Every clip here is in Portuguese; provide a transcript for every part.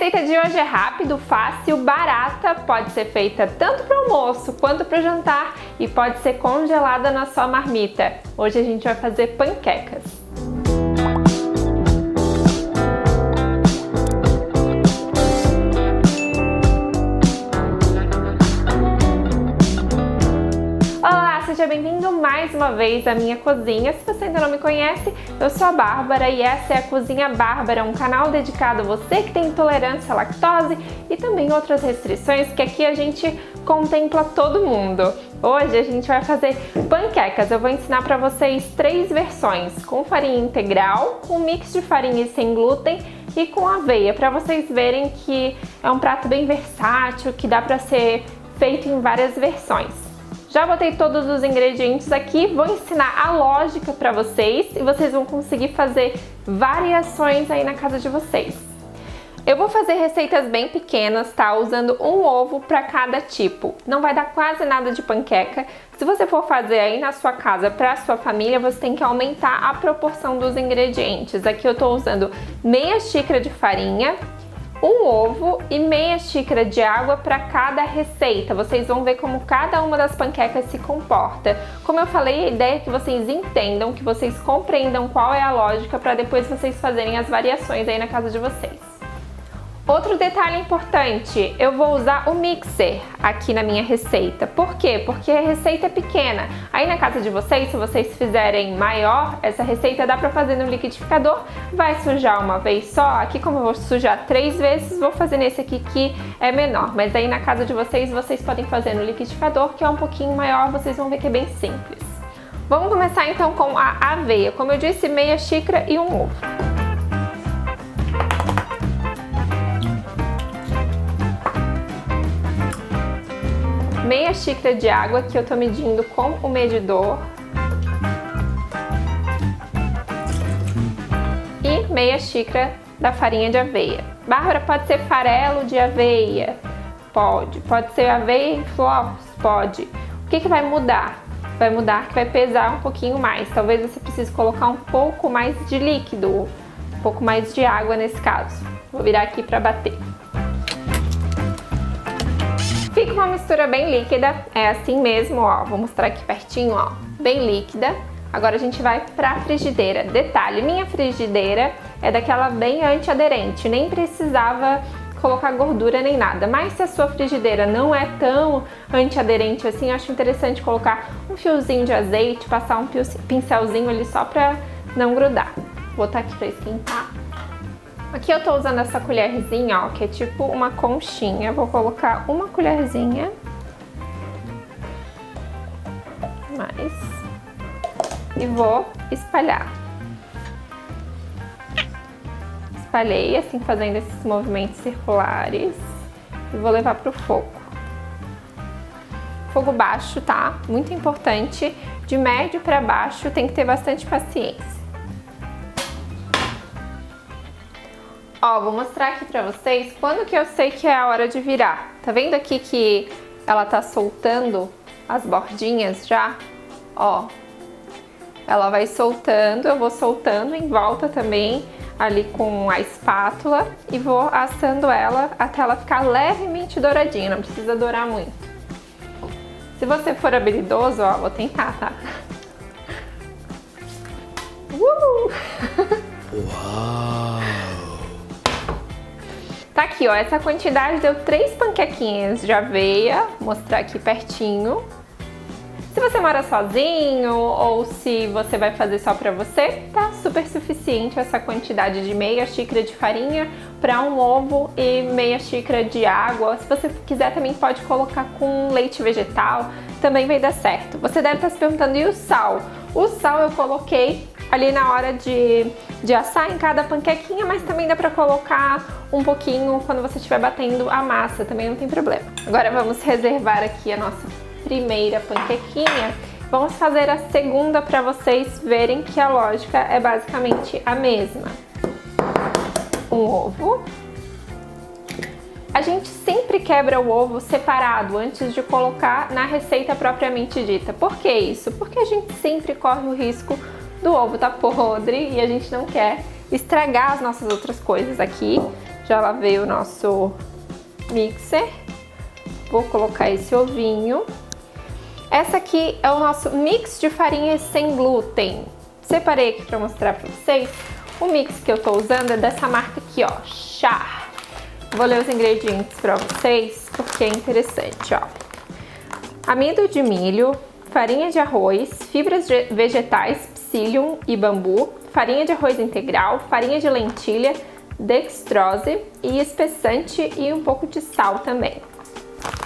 receita de hoje é rápido, fácil, barata, pode ser feita tanto para o almoço quanto para o jantar e pode ser congelada na sua marmita. Hoje a gente vai fazer panquecas. Seja bem-vindo mais uma vez à minha cozinha. Se você ainda não me conhece, eu sou a Bárbara e essa é a Cozinha Bárbara, um canal dedicado a você que tem intolerância à lactose e também outras restrições que aqui a gente contempla todo mundo. Hoje a gente vai fazer panquecas. Eu vou ensinar para vocês 3 versões, com farinha integral, com mix de farinha sem glúten e com aveia, para vocês verem que é um prato bem versátil, que dá para ser feito em várias versões. Já botei todos os ingredientes aqui, vou ensinar a lógica para vocês e vocês vão conseguir fazer variações aí na casa de vocês. Eu vou fazer receitas bem pequenas, tá? Usando um ovo para cada tipo. Não vai dar quase nada de panqueca. Se você for fazer aí na sua casa para a sua família, você tem que aumentar a proporção dos ingredientes. Aqui eu tô usando meia xícara de farinha, um ovo e meia xícara de água para cada receita. Vocês vão ver como cada uma das panquecas se comporta. Como eu falei, a ideia é que vocês entendam, que vocês compreendam qual é a lógica para depois vocês fazerem as variações aí na casa de vocês. Outro detalhe importante, eu vou usar o mixer aqui na minha receita. Por quê? Porque a receita é pequena. Aí na casa de vocês, se vocês fizerem maior, essa receita dá pra fazer no liquidificador. Vai sujar uma vez só. Aqui, como eu vou sujar 3 vezes, vou fazer nesse aqui que é menor. Mas aí na casa de vocês, vocês podem fazer no liquidificador, que é um pouquinho maior. Vocês vão ver que é bem simples. Vamos começar então com a aveia. Como eu disse, meia xícara e um ovo. Meia xícara de água que eu tô medindo com o medidor. E meia xícara da farinha de aveia. Bárbara, pode ser farelo de aveia? Pode. Pode ser aveia em flocos? Pode. O que vai mudar? Vai mudar que vai pesar um pouquinho mais. Talvez você precise colocar um pouco mais de líquido, um pouco mais de água nesse caso. Vou virar aqui para bater. Fica uma mistura bem líquida, é assim mesmo, ó, vou mostrar aqui pertinho, ó, bem líquida. Agora a gente vai pra frigideira. Detalhe, minha frigideira é daquela bem antiaderente, nem precisava colocar gordura nem nada. Mas se a sua frigideira não é tão antiaderente assim, eu acho interessante colocar um fiozinho de azeite, passar um pincelzinho ali só pra não grudar. Vou botar aqui pra esquentar. Aqui eu tô usando essa colherzinha, ó, que é tipo uma conchinha. Vou colocar uma colherzinha. Mais. E vou espalhar. Espalhei, assim, fazendo esses movimentos circulares. E vou levar pro fogo. Fogo baixo, tá? Muito importante. De médio pra baixo, tem que ter bastante paciência. Ó, vou mostrar aqui pra vocês quando que eu sei que é a hora de virar. Tá vendo aqui que ela tá soltando as bordinhas já? Ó, ela vai soltando, eu vou soltando em volta também ali com a espátula e vou assando ela até ela ficar levemente douradinha, não precisa dourar muito. Se você for habilidoso, ó, vou tentar, tá? Uau! Tá aqui, ó, essa quantidade deu 3 panquequinhas de aveia, vou mostrar aqui pertinho. Se você mora sozinho ou se você vai fazer só pra você, tá super suficiente essa quantidade de meia xícara de farinha para um ovo e meia xícara de água. Se você quiser também pode colocar com leite vegetal, também vai dar certo. Você deve estar se perguntando, e o sal? O sal eu coloquei ali na hora de assar em cada panquequinha, mas também dá pra colocar um pouquinho quando você estiver batendo a massa, também não tem problema. Agora vamos reservar aqui a nossa primeira panquequinha. Vamos fazer a segunda para vocês verem que a lógica é basicamente a mesma. Um ovo. A gente sempre quebra o ovo separado antes de colocar na receita propriamente dita. Por que isso? Porque a gente sempre corre o risco do ovo tá podre e a gente não quer estragar as nossas outras coisas aqui. Já lavei o nosso mixer. Vou colocar esse ovinho. Essa aqui é o nosso mix de farinhas sem glúten. Separei aqui para mostrar para vocês. O mix que eu tô usando é dessa marca aqui, ó, Char. Vou ler os ingredientes para vocês porque é interessante, ó. Amido de milho, farinha de arroz, fibras vegetais, psyllium e bambu, farinha de arroz integral, farinha de lentilha, dextrose e espessante e um pouco de sal também.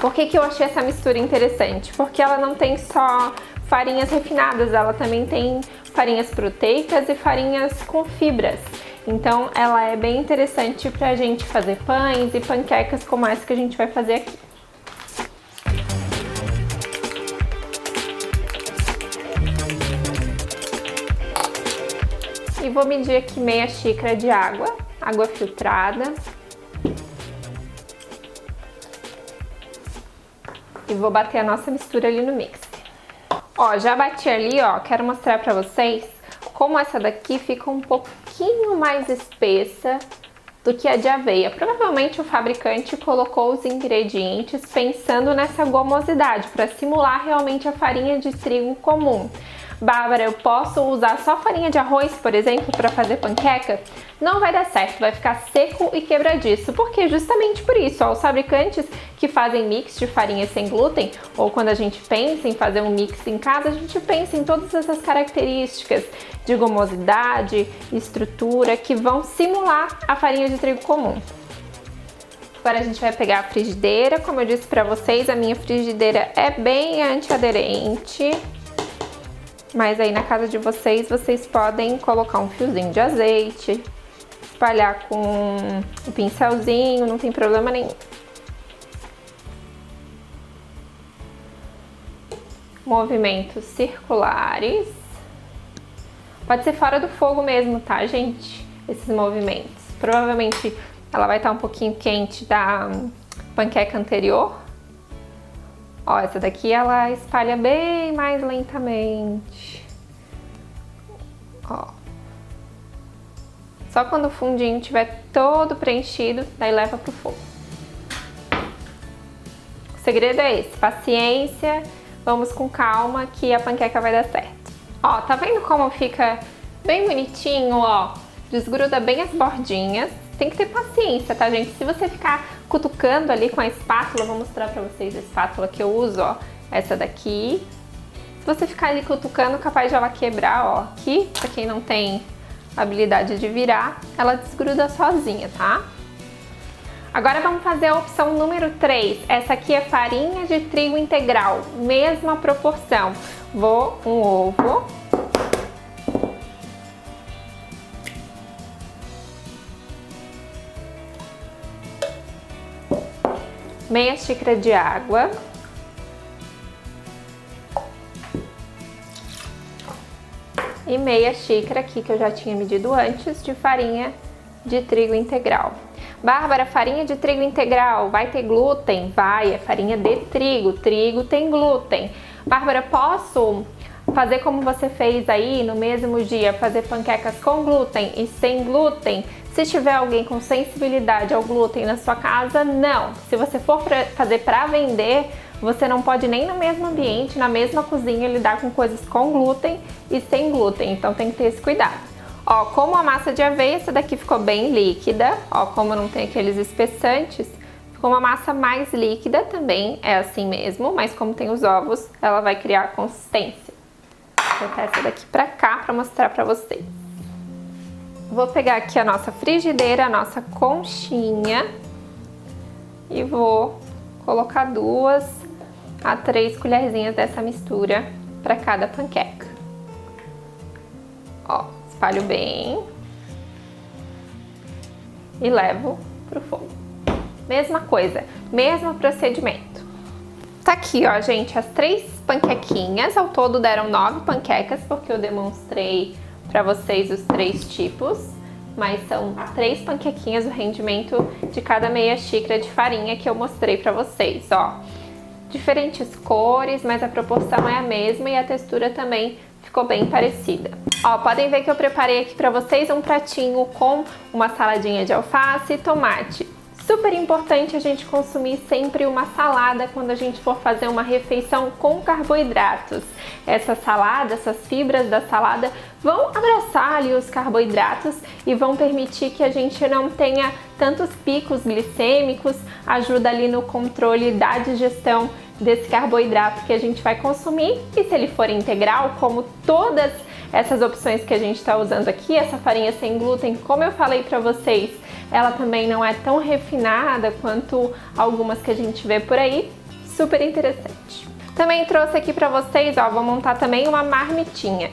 Por que eu achei essa mistura interessante? Porque ela não tem só farinhas refinadas, ela também tem farinhas proteicas e farinhas com fibras. Então ela é bem interessante pra gente fazer pães e panquecas como essa que a gente vai fazer aqui. E vou medir aqui meia xícara de água filtrada. E vou bater a nossa mistura ali no mixer. Ó, já bati ali, ó, quero mostrar pra vocês como essa daqui fica um pouquinho mais espessa do que a de aveia. Provavelmente o fabricante colocou os ingredientes pensando nessa gomosidade, para simular realmente a farinha de trigo comum. Bárbara, eu posso usar só farinha de arroz, por exemplo, para fazer panqueca? Não vai dar certo, vai ficar seco e quebradiço, porque justamente por isso, ó, os fabricantes que fazem mix de farinha sem glúten, ou quando a gente pensa em fazer um mix em casa, a gente pensa em todas essas características de gomosidade, estrutura, que vão simular a farinha de trigo comum. Agora a gente vai pegar a frigideira, como eu disse para vocês, a minha frigideira é bem antiaderente. Mas aí na casa de vocês, vocês podem colocar um fiozinho de azeite, espalhar com um pincelzinho, não tem problema nenhum. Movimentos circulares. Pode ser fora do fogo mesmo, tá, gente? Esses movimentos. Provavelmente ela vai estar um pouquinho quente da panqueca anterior. Ó, essa daqui ela espalha bem mais lentamente. Ó. Só quando o fundinho estiver todo preenchido, daí leva pro fogo. O segredo é esse, paciência, vamos com calma que a panqueca vai dar certo. Ó, tá vendo como fica bem bonitinho, ó? Desgruda bem as bordinhas. Tem que ter paciência, tá, gente? Se você ficar cutucando ali com a espátula, vou mostrar pra vocês a espátula que eu uso, ó. Essa daqui. Se você ficar ali cutucando, capaz de ela quebrar, ó. Aqui, pra quem não tem habilidade de virar, ela desgruda sozinha, tá? Agora vamos fazer a opção número 3. Essa aqui é farinha de trigo integral, mesma proporção. Vou um ovo. Meia xícara de água. E meia xícara aqui, que eu já tinha medido antes, de farinha de trigo integral. Bárbara, farinha de trigo integral, vai ter glúten? Vai, é farinha de trigo, trigo tem glúten. Bárbara, posso fazer como você fez aí no mesmo dia, fazer panquecas com glúten e sem glúten? Se tiver alguém com sensibilidade ao glúten na sua casa, não. Se você for fazer para vender, você não pode nem no mesmo ambiente, na mesma cozinha, lidar com coisas com glúten e sem glúten. Então tem que ter esse cuidado. Ó, como a massa de aveia, essa daqui ficou bem líquida. Ó, como não tem aqueles espessantes, ficou uma massa mais líquida também. É assim mesmo, mas como tem os ovos, ela vai criar consistência. Vou botar essa daqui pra cá pra mostrar pra vocês. Vou pegar aqui a nossa frigideira, a nossa conchinha e vou colocar 2 a 3 colherzinhas dessa mistura para cada panqueca. Ó, espalho bem e levo pro fogo. Mesma coisa, mesmo procedimento. Tá aqui, ó, gente, as 3 panquequinhas, ao todo deram 9 panquecas, porque eu demonstrei para vocês os 3 tipos, mas são 3 panquequinhas o rendimento de cada meia xícara de farinha que eu mostrei para vocês, ó. Diferentes cores, mas a proporção é a mesma e a textura também ficou bem parecida. Ó, podem ver que eu preparei aqui pra vocês um pratinho com uma saladinha de alface e tomate. Super importante a gente consumir sempre uma salada quando a gente for fazer uma refeição com carboidratos. Essa salada, essas fibras da salada vão abraçar ali os carboidratos e vão permitir que a gente não tenha tantos picos glicêmicos, ajuda ali no controle da digestão desse carboidrato que a gente vai consumir. E se ele for integral, como todas essas opções que a gente está usando aqui, essa farinha sem glúten, como eu falei para vocês, ela também não é tão refinada quanto algumas que a gente vê por aí, super interessante. Também trouxe aqui para vocês, ó, vou montar também uma marmitinha.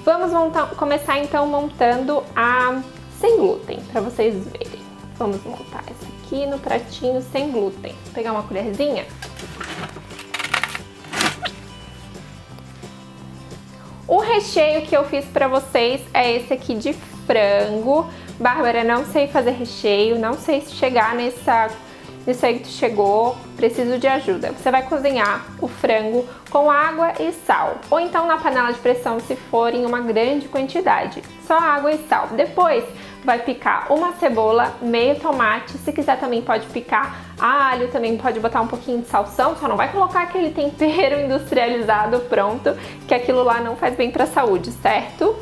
Vamos começar então montando a sem glúten, para vocês verem. Vamos montar essa aqui no pratinho sem glúten. Vou pegar uma colherzinha. O recheio que eu fiz para vocês é esse aqui de frango. Bárbara, não sei fazer recheio, não sei se chegar nisso aí que tu chegou, preciso de ajuda. Você vai cozinhar o frango com água e sal, ou então na panela de pressão se for em uma grande quantidade, só água e sal. Depois vai picar uma cebola, meio tomate, se quiser também pode picar alho, também pode botar um pouquinho de salsão, só não vai colocar aquele tempero industrializado pronto, que aquilo lá não faz bem para a saúde, certo?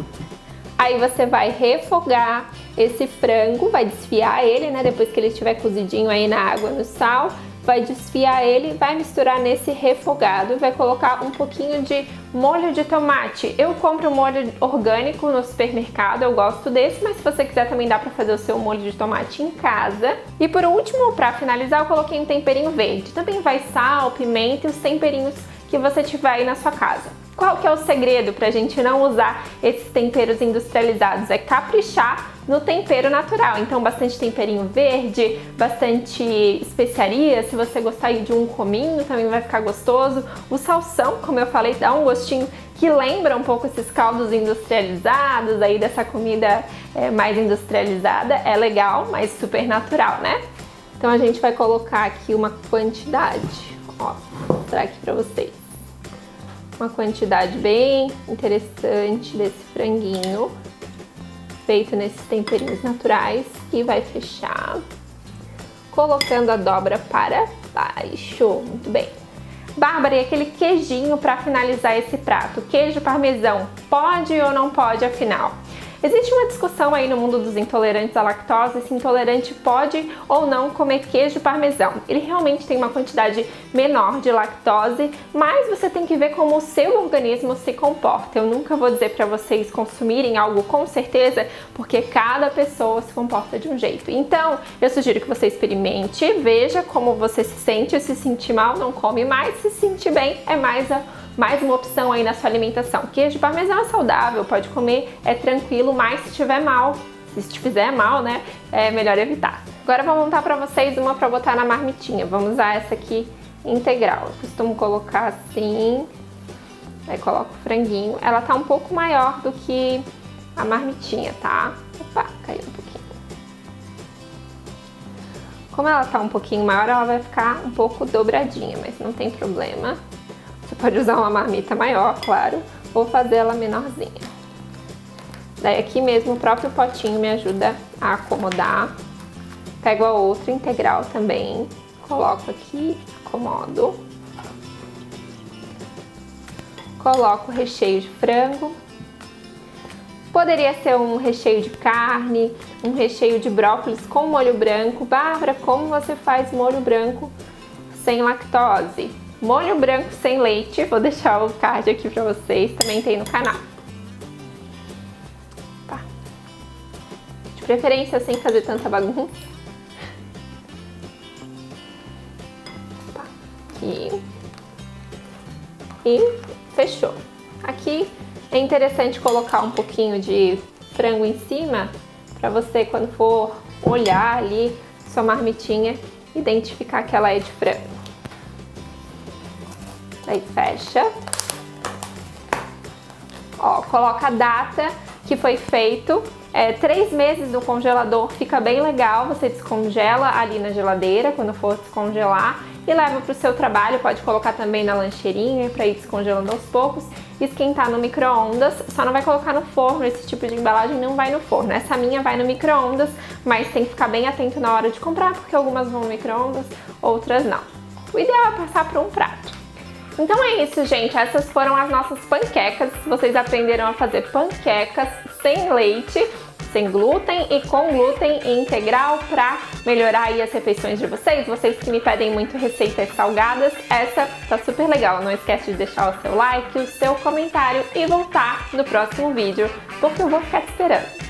Aí você vai refogar esse frango, vai desfiar ele, né? Depois que ele estiver cozidinho aí na água, no sal, vai desfiar ele, vai misturar nesse refogado, vai colocar um pouquinho de molho de tomate. Eu compro molho orgânico no supermercado, eu gosto desse, mas se você quiser também dá pra fazer o seu molho de tomate em casa. E por último, pra finalizar, eu coloquei um temperinho verde. Também vai sal, pimenta e os temperinhos que você tiver aí na sua casa. Qual que é o segredo pra gente não usar esses temperos industrializados? É caprichar no tempero natural. Então, bastante temperinho verde, bastante especiaria. Se você gostar de um cominho, também vai ficar gostoso. O salsão, como eu falei, dá um gostinho que lembra um pouco esses caldos industrializados, aí dessa comida mais industrializada. É legal, mas super natural, né? Então, a gente vai colocar aqui uma quantidade. Ó, vou mostrar aqui pra vocês. Uma quantidade bem interessante desse franguinho, feito nesses temperinhos naturais, e vai fechar, colocando a dobra para baixo. Muito bem. Bárbara, e aquele queijinho para finalizar esse prato? Queijo parmesão, pode ou não pode, afinal? Existe uma discussão aí no mundo dos intolerantes à lactose se intolerante pode ou não comer queijo parmesão. Ele realmente tem uma quantidade menor de lactose, mas você tem que ver como o seu organismo se comporta. Eu nunca vou dizer para vocês consumirem algo com certeza, porque cada pessoa se comporta de um jeito. Então, eu sugiro que você experimente, veja como você se sente. Se sentir mal, não come mais. Se sentir bem, é mais uma opção aí na sua alimentação. Queijo parmesão é saudável, pode comer, é tranquilo, mas se tiver mal, se te fizer mal, né, é melhor evitar. Agora eu vou montar pra vocês uma pra botar na marmitinha. Vamos usar essa aqui integral. Eu costumo colocar assim, aí coloco o franguinho. Ela tá um pouco maior do que a marmitinha, tá? Opa, caiu um pouquinho. Como ela tá um pouquinho maior, ela vai ficar um pouco dobradinha, mas não tem problema. Você pode usar uma marmita maior, claro, ou fazer ela menorzinha. Daí aqui mesmo o próprio potinho me ajuda a acomodar. Pego a outra integral também, coloco aqui, acomodo. Coloco o recheio de frango. Poderia ser um recheio de carne, um recheio de brócolis com molho branco. Bárbara, como você faz molho branco sem lactose? Molho branco sem leite, vou deixar o card aqui pra vocês, também tem no canal. Tá. De preferência sem fazer tanta bagunça. Tá. Aqui. E fechou. Aqui é interessante colocar um pouquinho de frango em cima, pra você, quando for olhar ali sua marmitinha, identificar que ela é de frango. Aí fecha. Ó, coloca a data que foi feito 3 meses no congelador fica bem legal, você descongela ali na geladeira quando for descongelar e leva para o seu trabalho, pode colocar também na lancheirinha para ir descongelando aos poucos, esquentar no micro-ondas, só não vai colocar no forno, esse tipo de embalagem não vai no forno, essa minha vai no micro-ondas, mas tem que ficar bem atento na hora de comprar, porque algumas vão no micro-ondas, outras não. O ideal é passar para um prato. Então é isso, gente, essas foram as nossas panquecas. Vocês aprenderam a fazer panquecas sem leite, sem glúten e com glúten integral para melhorar aí as refeições de vocês. Vocês que me pedem muito receitas salgadas, essa tá super legal. Não esquece de deixar o seu like, o seu comentário e voltar no próximo vídeo, porque eu vou ficar te esperando.